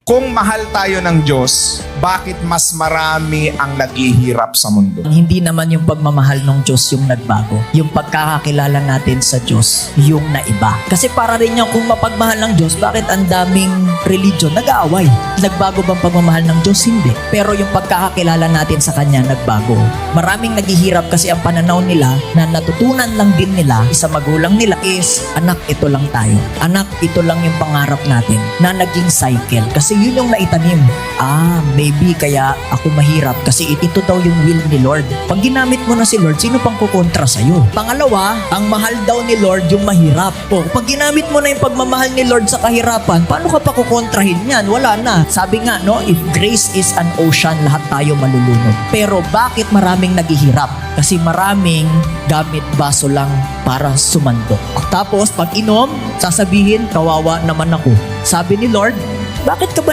Kung mahal tayo ng Diyos, bakit mas marami ang naghihirap sa mundo? Hindi naman yung pagmamahal ng Diyos yung nagbago. Yung pagkakakilala natin sa Diyos, yung naiba. Kasi para rin yung kung mapagmahal ng Diyos, bakit ang daming religion nag-aaway? Nagbago bang pagmamahal ng Diyos? Hindi. Pero yung pagkakakilala natin sa Kanya, nagbago. Maraming naghihirap kasi ang pananaw nila na natutunan lang din nila sa magulang nila is, anak, ito lang tayo. Anak, ito lang yung pangarap natin na naging cycle. Kasi yun yung naitanim. Maybe kaya ako mahirap kasi ito daw yung will ni Lord. Pag ginamit mo na si Lord, sino pang kukontra sa'yo? Pangalawa, ang mahal daw ni Lord yung mahirap. Pag ginamit mo na yung pagmamahal ni Lord sa kahirapan, paano ka pa kukontrahin yan? Wala na. Sabi nga, no, if grace is an ocean, lahat tayo malulunod. Pero bakit maraming naghihirap? Kasi maraming gamit baso lang para sumandok. Tapos, pag inom, sasabihin, kawawa naman ako. Sabi ni Lord, bakit ka ba